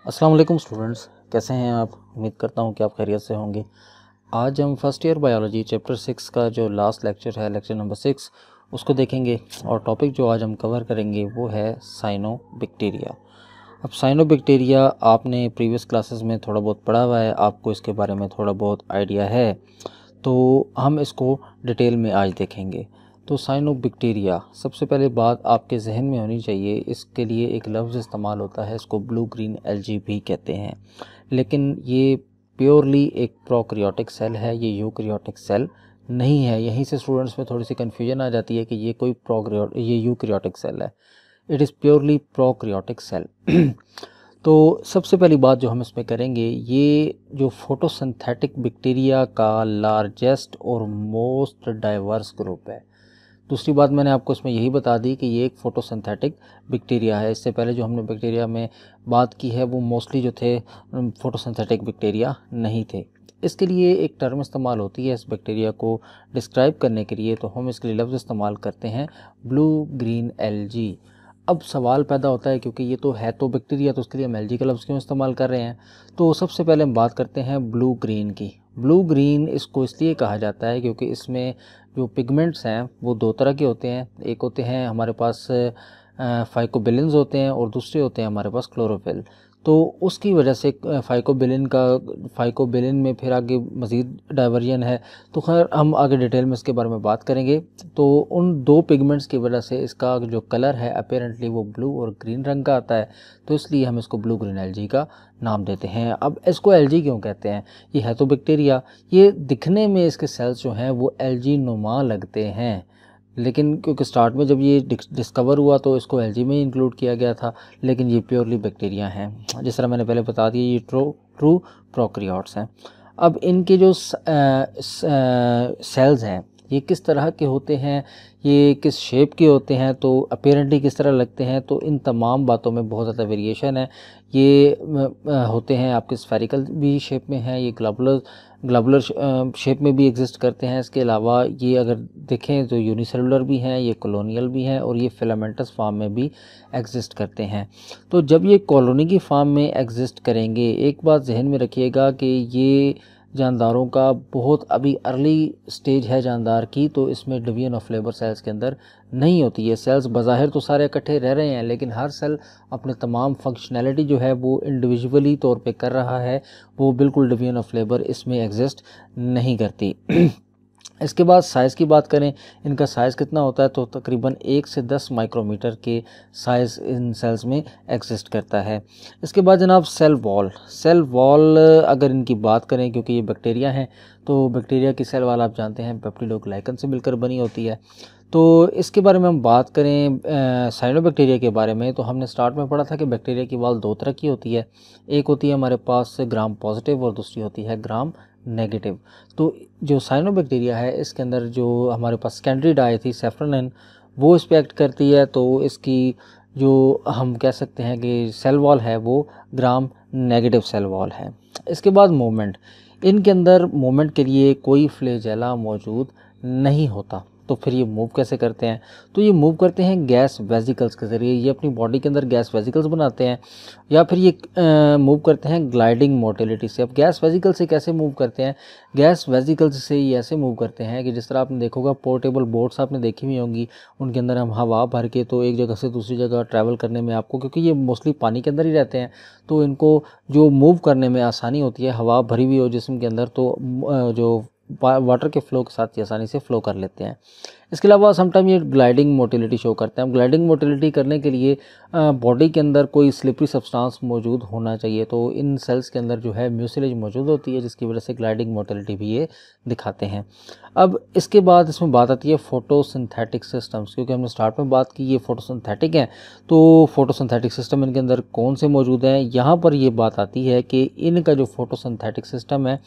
अस्सलाम वालेकुम स्टूडेंट्स, कैसे हैं आप। उम्मीद करता हूं कि आप खैरियत से होंगे। आज हम फर्स्ट ईयर बायोलॉजी चैप्टर 6 का जो लास्ट लेक्चर है, लेक्चर नंबर 6, उसको देखेंगे। और टॉपिक जो आज हम कवर करेंगे वो है साइनोबैक्टीरिया। अब साइनोबैक्टीरिया आपने प्रीवियस क्लासेस में थोड़ा बहुत पढ़ा हुआ है, आपको इसके बारे में थोड़ा बहुत आइडिया है, तो हम इसको डिटेल में आज देखेंगे। तो साइनोबैक्टीरिया, सबसे पहले बात आपके जहन में होनी चाहिए, इसके लिए एक लफ्ज़ इस्तेमाल होता है, इसको ब्लू ग्रीन एल्गी भी कहते हैं। लेकिन ये प्योरली एक प्रोकैरियोटिक सेल है, ये यूकैरियोटिक सेल नहीं है। यहीं से स्टूडेंट्स में थोड़ी सी कन्फ्यूजन आ जाती है कि ये कोई ये यूकैरियोटिक सेल है। It is purely prokaryotic cell. तो सबसे पहली बात जो हम इसमें करेंगे, ये जो फोटोसिंथेटिक बैक्टीरिया का लार्जेस्ट और मोस्ट डाइवर्स ग्रुप है। दूसरी बात मैंने आपको इसमें यही बता दी कि ये एक फोटोसिंथेटिक बैक्टीरिया है। इससे पहले जो हमने बैक्टीरिया में बात की है वो मोस्टली जो थे फोटोसिंथेटिक बैक्टीरिया नहीं थे। इसके लिए एक टर्म इस्तेमाल होती है इस बैक्टीरिया को डिस्क्राइब करने के लिए, तो हम इसके लिए लफ्ज़ इस्तेमाल करते हैं ब्लू ग्रीन एल्गी। अब सवाल पैदा होता है, क्योंकि ये तो है तो बैक्टीरिया, तो उसके लिए हम एल्गी का लफ्ज़ क्यों इस्तेमाल कर रहे हैं। तो सबसे पहले हम बात करते हैं ब्लू ग्रीन की। ब्लू ग्रीन इसको इसलिए कहा जाता है क्योंकि इसमें जो पिगमेंट्स हैं वो दो तरह के होते हैं। एक होते हैं हमारे पास फाइकोबिलिन्स होते हैं, और दूसरे होते हैं हमारे पास क्लोरोफिल। तो उसकी वजह से फाइकोबिलिन में फिर आगे मज़ीद डाइवर्जन है, तो खैर हम आगे डिटेल में इसके बारे में बात करेंगे। तो उन दो पिगमेंट्स की वजह से इसका जो कलर है अपेरेंटली वो ब्लू और ग्रीन रंग का आता है, तो इसलिए हम इसको ब्लू ग्रीन एल्गी का नाम देते हैं। अब इसको एल्गी क्यों कहते हैं, ये है तो बैक्टीरिया, ये दिखने में इसके सेल्स जो हैं वो एल्गी नुमा लगते हैं, लेकिन क्योंकि स्टार्ट में जब ये डिस्कवर हुआ तो इसको एल्गी में इंक्लूड किया गया था, लेकिन ये प्योरली बैक्टीरिया हैं। जिस तरह मैंने पहले बता दिया, ये ट्रू प्रोकैरियोट्स हैं। अब इनके जो सेल्स हैं ये किस तरह के होते हैं, ये किस शेप के होते हैं, तो अपेरेंटली किस तरह लगते हैं, तो इन तमाम बातों में बहुत ज़्यादा वेरिएशन है। ये होते हैं आपके स्फेरिकल भी शेप में हैं, ये ग्लोबुलर शेप में भी एग्जिस्ट करते हैं। इसके अलावा ये अगर देखें तो यूनिसेलुलर भी हैं, ये कॉलोनियल भी हैं, और ये फिलामेंटस फॉर्म में भी एग्जिस्ट करते हैं। तो जब ये कॉलोनी की फॉर्म में एग्जिस्ट करेंगे, एक बात जहन में रखिएगा कि ये जानदारों का बहुत अभी अर्ली स्टेज है जानदार की, तो इसमें डिवीजन ऑफ लेबर सेल्स के अंदर नहीं होती है। सेल्स बज़ाहिर तो सारे इकट्ठे रह रहे हैं, लेकिन हर सेल अपने तमाम फंक्शनैलिटी जो है वो इंडिविजुअली तौर पे कर रहा है, वो बिल्कुल डिवीजन ऑफ लेबर इसमें एग्जिस्ट नहीं करती। इसके बाद साइज़ की बात करें, इनका साइज़ कितना होता है, तो तकरीबन 1 से 10 माइक्रोमीटर के साइज़ इन सेल्स में एग्जिस्ट करता है। इसके बाद जनाब सेल वॉल अगर इनकी बात करें, क्योंकि ये बैक्टीरिया हैं, तो बैक्टीरिया की सेल वॉल आप जानते हैं पेप्टिडोग्लाइकन से मिलकर बनी होती है। तो इसके बारे में हम बात करें साइनोबैक्टीरिया के बारे में, तो हमने स्टार्ट में पढ़ा था कि बैक्टीरिया की वॉल दो तरह की होती है। एक होती है हमारे पास ग्राम पॉजिटिव और दूसरी होती है ग्राम नेगेटिव। तो जो साइनोबैक्टीरिया है इसके अंदर जो हमारे पास सेकेंडरी डाई थी सेफ्रोनिन, वो इस पे एक्ट करती है, तो इसकी जो हम कह सकते हैं कि सेल वॉल है वो ग्राम नेगेटिव सेल वॉल है। इसके बाद मूवमेंट, इनके अंदर मूवमेंट के लिए कोई फ्लैजेला मौजूद नहीं होता। तो फिर ये मूव कैसे करते हैं, तो ये मूव करते हैं गैस वेजिकल्स के ज़रिए। ये अपनी बॉडी के अंदर गैस वेजिकल्स बनाते हैं, या फिर ये मूव करते हैं ग्लाइडिंग मोटिलिटी से। अब गैस वेजिकल से कैसे मूव करते हैं, गैस वेजिकल्स से ये ऐसे मूव करते हैं कि जिस तरह आपने देखा होगा पोर्टेबल बोट्स आपने देखी हुई होंगी, उनके अंदर हम हवा भर के तो एक जगह से दूसरी जगह ट्रैवल करने में आपको, क्योंकि ये मोस्टली पानी के अंदर ही रहते हैं, तो इनको जो मूव करने में आसानी होती है, हवा भरी हुई हो जिस्म के अंदर, तो जो वाटर के फ्लो के साथ ये आसानी से फ्लो कर लेते हैं। इसके अलावा समटाइम ये ग्लाइडिंग मोटिलिटी शो करते हैं। ग्लाइडिंग मोटिलिटी करने के लिए बॉडी के अंदर कोई स्लिपरी सब्सटेंस मौजूद होना चाहिए, तो इन सेल्स के अंदर जो है म्यूसिलेज मौजूद होती है, जिसकी वजह से ग्लाइडिंग मोटिलिटी भी ये दिखाते हैं। अब इसके बाद इसमें बात आती है फोटोसिंथेटिक सिस्टम्स, क्योंकि हमने स्टार्ट में बात की ये फोटोसिंथेटिक हैं, तो फोटोसिंथेटिक सिस्टम इनके अंदर कौन से मौजूद हैं। यहाँ पर ये बात आती है कि इनका जो फोटोसिंथेटिक सिस्टम है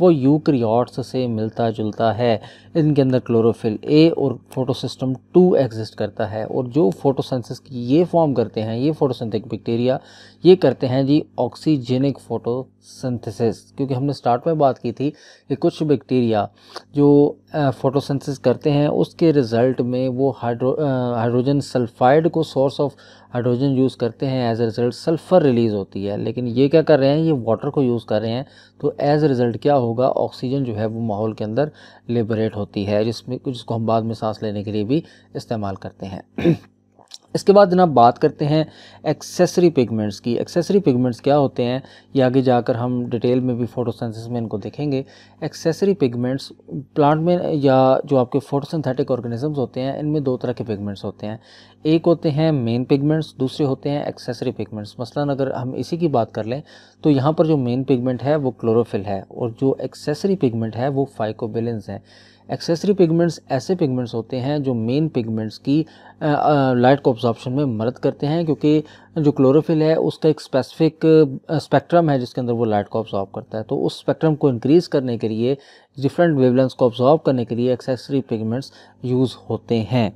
वो यूकैरियोट्स से मिलता जुलता है। इनके अंदर क्लोरोफिल ए और फोटोसिस्टम 2 एग्जिस्ट करता है, और जो फोटोसिंथेसिस ये फॉर्म करते हैं, ये फोटोसिंथेटिक बैक्टीरिया ये करते हैं जी ऑक्सीजेनिक फोटोसिंथेसिस। क्योंकि हमने स्टार्ट में बात की थी कि कुछ बैक्टीरिया जो फोटोसिंथेसिस करते हैं उसके रिज़ल्ट में वो हाइड्रोजन सल्फाइड को सोर्स ऑफ हाइड्रोजन यूज़ करते हैं, as a result sulphur release होती है। लेकिन ये क्या कर रहे हैं, ये वाटर को यूज़ कर रहे हैं, तो एज ए रिज़ल्ट क्या होगा, ऑक्सीजन जो है वो माहौल के अंदर लिबरेट होती है, जिसको हम बाद में सांस लेने के लिए भी इस्तेमाल करते हैं। इसके बाद जनाब बात करते हैं एक्सेसरी पिगमेंट्स की। एक्सेसरी पिगमेंट्स क्या होते हैं, ये आगे जाकर हम डिटेल में भी फोटोसिंथेसिस में इनको देखेंगे। एक्सेसरी पिगमेंट्स प्लांट में या जो आपके फोटोसिंथेटिक ऑर्गेनिजम्स होते हैं, इनमें दो तरह के पिगमेंट्स होते हैं। एक होते हैं मेन पिगमेंट्स, दूसरे होते हैं एक्सेसरी पिगमेंट्स। मसलन अगर हम इसी की बात कर लें तो यहाँ पर जो मेन पिगमेंट है वो क्लोरोफिल है, और जो एक्सेसरी पिगमेंट है वो फाइकोबिलिन्स हैं। एक्सेसरी पिगमेंट्स ऐसे पिगमेंट्स होते हैं जो मेन पिगमेंट्स की लाइट को अब्जॉर्प्शन में मदद करते हैं, क्योंकि जो क्लोरोफिल है उसका एक स्पेसिफिक स्पेक्ट्रम है जिसके अंदर वो लाइट को अब्जॉर्ब करता है। तो उस स्पेक्ट्रम को इंक्रीज़ करने के लिए, डिफरेंट वेवलेंथ्स को अब्जॉर्ब करने के लिए एक्सेसरी पिगमेंट्स यूज़ होते हैं।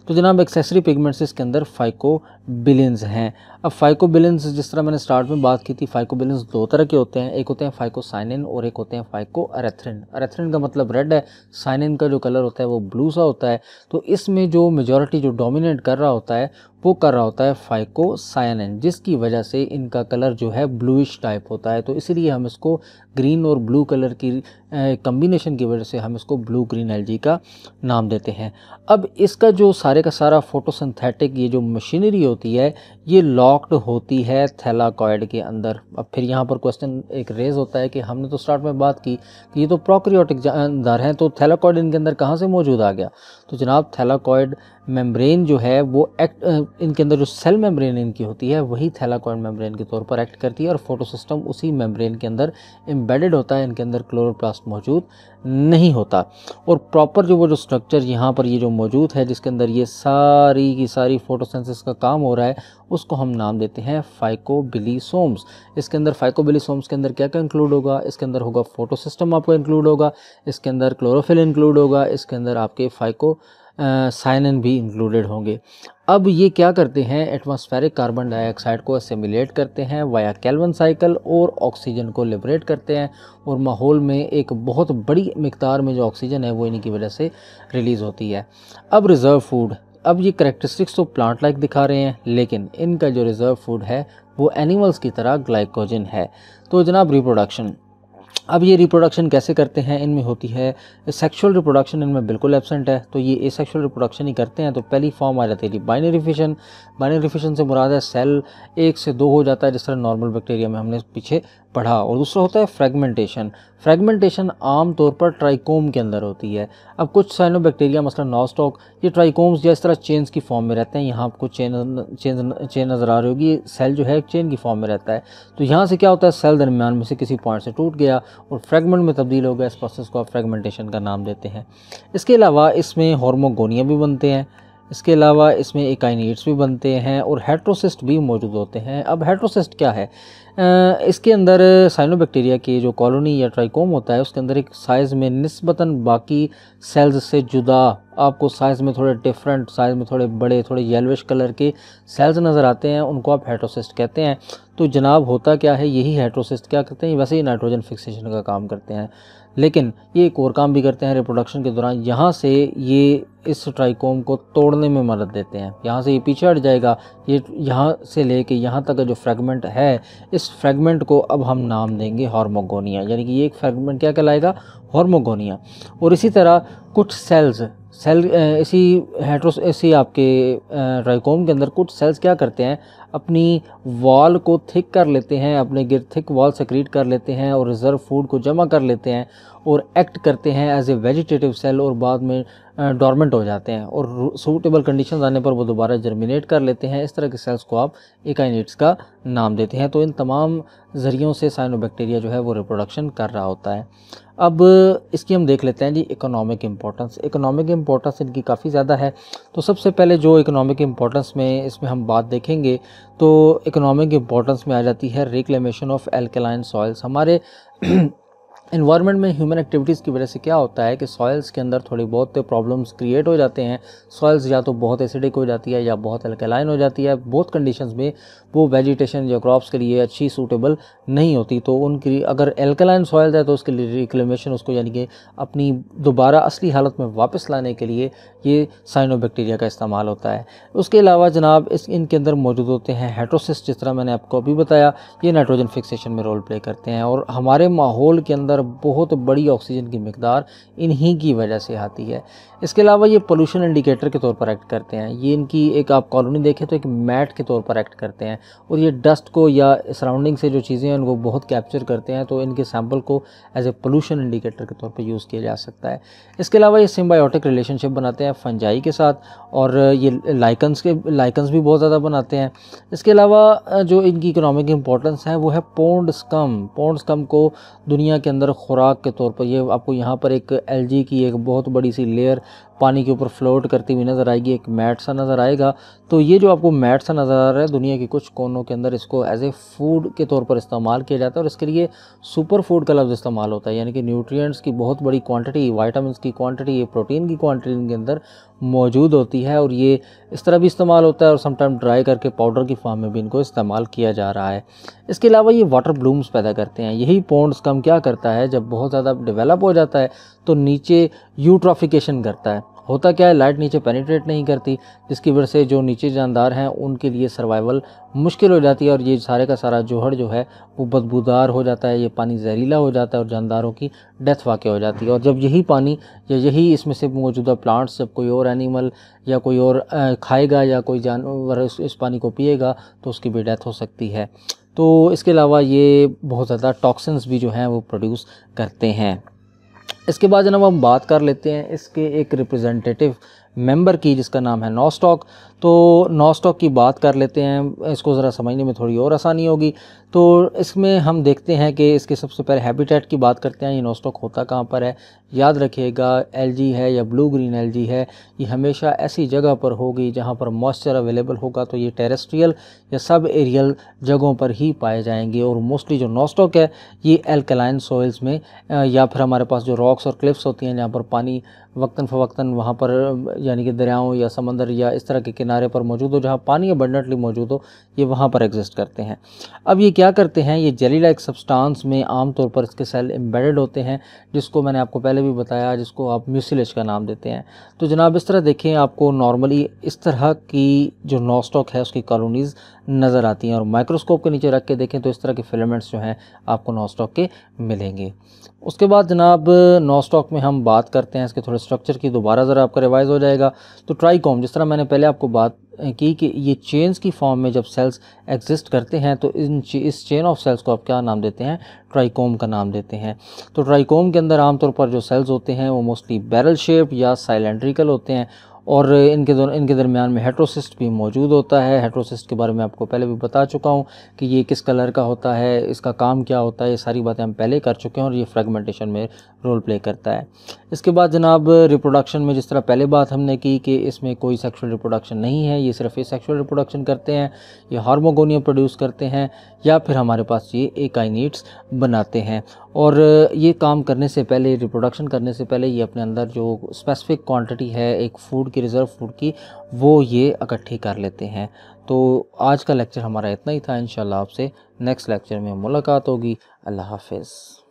तो जनाब एक्सेसरी पिगमेंट्स इसके अंदर फाइकोबिलिन्स हैं। अब फाइकोबिलिन्स, जिस तरह मैंने स्टार्ट में बात की थी, फाइकोबिलिन्स दो तरह के होते हैं, एक होते हैं फाइकोसाइनिन और एक होते हैं फाइकोएरेथ्रिन। एरेथ्रिन का मतलब रेड है, साइनिन का जो कलर होता है वो ब्लू सा होता है। तो इसमें जो मेजॉरिटी जो डोमिनेट कर रहा होता है वो कर रहा होता है फाइकोसाइनिन, जिसकी वजह से इनका कलर जो है ब्लूइश टाइप होता है। तो इसीलिए हम इसको ग्रीन और ब्लू कलर की कम्बिनेशन की वजह से हम इसको ब्लू ग्रीन एल्गी का नाम देते हैं। अब इसका जो सारे का सारा फोटोसिंथेटिक ये जो मशीनरी होती है ये लॉक्ड होती है थैलाकॉइड के अंदर। अब फिर यहाँ पर क्वेश्चन एक रेज होता है कि हमने तो स्टार्ट में बात की कि ये तो प्रोकैरियोटिक जानदार हैं, तो थैलाकॉइड इनके अंदर कहाँ से मौजूद आ गया। तो जनाब थैलाकॉइड मेम्ब्रेन जो है वो इनके अंदर जो सेल मेम्ब्रेन इनकी होती है वही थैलाकॉइड मेम्ब्रेन के तौर पर एक्ट करती है, और फोटोसिस्टम उसी मेम्ब्रेन के अंदर एम्बेडेड होता है। इनके अंदर क्लोरोप्लास्ट मौजूद नहीं होता, और प्रॉपर जो स्ट्रक्चर यहाँ पर ये जो मौजूद है जिसके अंदर ये सारी की सारी फोटोसिंथेसिस का काम हो रहा है, उसको हम नाम देते हैं फाइकोबिलिसोम्स। इसके अंदर फाइकोबिलिसोम्स के अंदर क्या क्या इंक्लूड होगा, इसके अंदर होगा फोटोसिस्टम आपको इंक्लूड होगा, इसके अंदर क्लोरोफिल इंक्लूड होगा, इसके अंदर आपके साइनिन भी इंक्लूडेड होंगे। अब ये क्या करते हैं, एटमॉस्फेरिक कार्बन डाइऑक्साइड को असिमिलेट करते हैं वाया कैल्विन साइकिल, और ऑक्सीजन को लिबरेट करते हैं, और माहौल में एक बहुत बड़ी मिकदार में जो ऑक्सीजन है वो इन्हीं की वजह से रिलीज़ होती है। अब रिज़र्व फूड, अब ये करैक्टरिस्टिक्स तो प्लांट लाइक दिखा रहे हैं, लेकिन इनका जो रिज़र्व फूड है वो एनिमल्स की तरह ग्लाइकोजन है। तो जनाब रिप्रोडक्शन, अब ये रिप्रोडक्शन कैसे करते हैं, इनमें होती है सेक्सुअल रिप्रोडक्शन, इनमें बिल्कुल एब्सेंट है, तो ये एसेक्सुअल रिप्रोडक्शन ही करते हैं। तो पहली फॉर्म आ जाती है बाइनरी फिशन। बाइनरी फिशन से मुराद है सेल 1 से 2 हो जाता है, जिस तरह नॉर्मल बैक्टीरिया में हमने पीछे पढ़ा। और दूसरा होता है फ्रेगमेंटेशन। फ्रेगमेंटेशन आम तौर पर ट्राइकोम के अंदर होती है। अब कुछ साइनोबैक्टीरिया मसलन नॉस्टॉक, ये ट्राइकोम्स या इस तरह चेन्स की फॉर्म में रहते हैं। यहाँ आपको चेन नज़र आ रही होगी, सेल जो है एक चेन की फॉर्म में रहता है। तो यहाँ से क्या होता है, सेल दरमियान में से किसी पॉइंट से टूट गया और फ्रेगमेंट में तब्दील हो गया, इस प्रोसेस को आप फ्रेगमेंटेशन का नाम देते हैं। इसके अलावा इसमें हार्मोगोनिया भी बनते हैं, इसके अलावा इसमें एकाइनेट्स भी बनते हैं, और हेट्रोसिस्ट भी मौजूद होते हैं। अब हेट्रोसिस्ट क्या है, इसके अंदर साइनोबैक्टीरिया की जो कॉलोनी या ट्राइकोम होता है उसके अंदर एक साइज़ में निस्बतन बाकी सेल्स से जुदा, आपको साइज़ में थोड़े डिफरेंट, साइज़ में थोड़े बड़े, थोड़े येलोइश कलर के सेल्स नज़र आते हैं, उनको आप हेट्रोसिस्ट कहते हैं। तो जनाब होता क्या है, यही हेट्रोसिस्ट क्या करते हैं, वैसे ही नाइट्रोजन फिक्सेशन का काम करते हैं, लेकिन ये एक और काम भी करते हैं रिप्रोडक्शन के दौरान। यहाँ से ये इस ट्राइकोम को तोड़ने में मदद देते हैं, यहाँ से ये पीछे हट जाएगा, ये यहाँ से लेके यहाँ तक का जो फ्रेगमेंट है, इस फ्रेगमेंट को अब हम नाम देंगे हार्मोगोनिया, यानी कि ये एक फ्रेगमेंट क्या कहलाएगा, हार्मोगोनिया। और इसी तरह कुछ इसी आपके ट्राइकोम के अंदर कुछ सेल्स क्या करते हैं, अपनी वॉल को थिक कर लेते हैं, अपने गिर्द थिक वॉल सेक्रीट कर लेते हैं और रिज़र्व फूड को जमा कर लेते हैं और एक्ट करते हैं एज ए वेजिटेटिव सेल, और बाद में डॉर्मेंट हो जाते हैं, और सूटेबल कंडीशंस आने पर वो दोबारा जर्मिनेट कर लेते हैं। इस तरह के सेल्स को आप एकाइनेट्स का नाम देते हैं। तो इन तमाम ज़रियों से साइनोबैक्टीरिया जो है वो रिप्रोडक्शन कर रहा होता है। अब इसकी हम देख लेते हैं जी इकोनॉमिक इम्पोर्टेंस। इकोनॉमिक इम्पोर्टेंस इनकी काफ़ी ज़्यादा है। तो सबसे पहले जो इकोनॉमिक इम्पोर्टेंस में इसमें हम बात देखेंगे तो इकोनॉमिक इम्पोर्टेंस में आ जाती है रिक्लेमेशन ऑफ एल्कलाइन सॉइल्स। हमारे एनवायरनमेंट में ह्यूमन एक्टिविटीज़ की वजह से क्या होता है कि सॉइल्स के अंदर थोड़ी बहुत प्रॉब्लम्स क्रिएट हो जाते हैं। सॉइल्स या तो बहुत एसिडिक हो जाती है या बहुत अल्कलाइन हो जाती है। बहुत कंडीशंस में वो वेजिटेशन या क्रॉप्स के लिए अच्छी सूटेबल नहीं होती। तो उनकी अगर अल्कलाइन सॉइल्स है तो उसके लिए रिक्लेमेशन, उसको यानी कि अपनी दोबारा असली हालत में वापस लाने के लिए ये साइनोबैक्टीरिया का इस्तेमाल होता है। उसके अलावा जनाब इनके अंदर मौजूद होते हैं हेटेरोसिस्ट, जिस तरह मैंने आपको अभी बताया, ये नाइट्रोजन फिक्सेशन में रोल प्ले करते हैं और हमारे माहौल के अंदर बहुत बड़ी ऑक्सीजन की मिकदार इन्हीं की वजह से आती है। इसके अलावा ये पोल्यूशन इंडिकेटर के तौर पर एक्ट करते हैं। ये इनकी एक आप कॉलोनी देखें तो एक मैट के तौर पर एक्ट करते हैं और ये डस्ट को या सराउंडिंग से जो चीज़ें हैं उनको बहुत कैप्चर करते हैं। तो इनके सैंपल को एज ए पोल्यूशन इंडिकेटर के तौर पर यूज़ किया जा सकता है। इसके अलावा ये सिम्बायोटिक रिलेशनशिप बनाते हैं फंजाई के साथ और ये लाइकन्स भी बहुत ज़्यादा बनाते हैं। इसके अलावा जो इनकी इकोनॉमिक इंपॉर्टेंस है वो है पॉन्ड स्कम। पॉन्ड स्कम को दुनिया के अंदर खुराक के तौर पर, ये आपको यहाँ पर एक एल्गी की एक बहुत बड़ी सी लेयर पानी के ऊपर फ्लोट करती हुई नज़र आएगी, एक मैट सा नज़र आएगा। तो ये जो आपको मैट सा नज़र आ रहा है, दुनिया के कुछ कोनों के अंदर इसको एज ए फूड के तौर पर इस्तेमाल किया जाता है और इसके लिए सुपर फूड का लफ्ज़ इस्तेमाल होता है, यानी कि न्यूट्रिएंट्स की बहुत बड़ी क्वांटिटी, विटामिन्स की क्वांटिटी, प्रोटीन की क्वांटिटी इनके अंदर मौजूद होती है और ये इस तरह भी इस्तेमाल होता है और समटाइम ड्राई करके पाउडर की फॉर्म में भी इनको इस्तेमाल किया जा रहा है। इसके अलावा ये वाटर ब्लूम्स पैदा करते हैं। यही पॉन्ड स्कम क्या करता है, जब बहुत ज़्यादा डेवलप हो जाता है तो नीचे यूट्रॉफिकेशन करता है। होता क्या है, लाइट नीचे पेनिट्रेट नहीं करती, जिसकी वजह से जो नीचे जानदार हैं उनके लिए सर्वाइवल मुश्किल हो जाती है और ये सारे का सारा जोहड़ जो है वो बदबूदार हो जाता है, ये पानी जहरीला हो जाता है और जानदारों की डेथ वाक़ हो जाती है। और जब यही पानी या यही इसमें से मौजूदा प्लांट्स जब कोई और एनिमल या कोई और खाएगा या कोई जानवर इस पानी को पिएगा तो उसकी भी डेथ हो सकती है। तो इसके अलावा ये बहुत ज़्यादा टॉक्सिन्स भी जो हैं वो प्रोड्यूस करते हैं। इसके बाद जनाब हम बात कर लेते हैं इसके एक रिप्रेजेंटेटिव मेंबर की, जिसका नाम है नॉस्टॉक। तो नॉस्टॉक की बात कर लेते हैं, इसको ज़रा समझने में थोड़ी और आसानी होगी। तो इसमें हम देखते हैं कि इसके सबसे पहले हैबिटेट की बात करते हैं। ये नॉस्टॉक होता कहाँ पर है, याद रखिएगा एल्गी है या ब्लू ग्रीन एल्गी है, ये हमेशा ऐसी जगह पर होगी जहाँ पर मॉइस्चर अवेलेबल होगा। तो ये टेरेस्ट्रियल या सब एरियल जगहों पर ही पाए जाएंगे और मोस्टली जो नॉस्टॉक है ये एल्कलाइन सॉइल्स में या फिर हमारे पास जो रॉक्स और क्लिफ्स होती हैं जहाँ पर पानी वक्तन फ़वक्तन वहाँ पर यानी कि दरियाओं या समंदर या इस तरह के किनारे पर मौजूद हो, जहाँ पानी अबंडेंटली मौजूद हो, ये वहाँ पर एग्जिस्ट करते हैं। अब ये क्या करते हैं, ये जेली लाइक सब्सटेंस में आमतौर पर इसके सेल एम्बेडेड होते हैं, जिसको मैंने आपको पहले भी बताया, जिसको आप म्यूसिलेज का नाम देते हैं। तो जनाब इस तरह देखें, आपको नॉर्मली इस तरह की जो नॉस्टॉक है उसकी कॉलोनीज़ नज़र आती हैं और माइक्रोस्कोप के नीचे रख के देखें तो इस तरह के फिलामेंट्स जो हैं आपको नॉस्टॉक के मिलेंगे। उसके बाद जनाब नॉस्टॉक में हम बात करते हैं इसके थोड़े स्ट्रक्चर की, दोबारा ज़रा आपका रिवाइज हो जाएगा। तो ट्राइकोम, जिस तरह मैंने पहले आपको बात की कि ये चेन्स की फॉर्म में जब सेल्स एग्जिस्ट करते हैं तो इस चेन ऑफ सेल्स को आप क्या नाम देते हैं, ट्राइकोम का नाम देते हैं। तो ट्राइकोम के अंदर आमतौर पर जो सेल्स होते हैं वो मोस्टली बैरल शेप या साइलेंड्रिकल होते हैं और इनके दरमियान में हेटेरोसिस्ट भी मौजूद होता है। हेटेरोसिस्ट के बारे में आपको पहले भी बता चुका हूँ कि ये किस कलर का होता है, इसका काम क्या होता है, ये सारी बातें हम पहले कर चुके हैं और ये फ्रेगमेंटेशन में रोल प्ले करता है। इसके बाद जनाब रिप्रोडक्शन में जिस तरह पहले बात हमने की कि इसमें कोई सेक्सुअल रिप्रोडक्शन नहीं है, ये सिर्फ एसेक्सुअल रिप्रोडक्शन करते हैं, ये हार्मोगोनियम प्रोड्यूस करते हैं या फिर हमारे पास ये एकाइनेट्स बनाते हैं। और ये काम करने से पहले, रिप्रोडक्शन करने से पहले ये अपने अंदर जो स्पेसिफिक क्वांटिटी है एक फूड की, रिज़र्व फूड की, वो ये इकट्ठी कर लेते हैं। तो आज का लेक्चर हमारा इतना ही था। इंशाल्लाह आपसे नेक्स्ट लेक्चर में मुलाकात होगी। अल्लाह हाफ़िज़।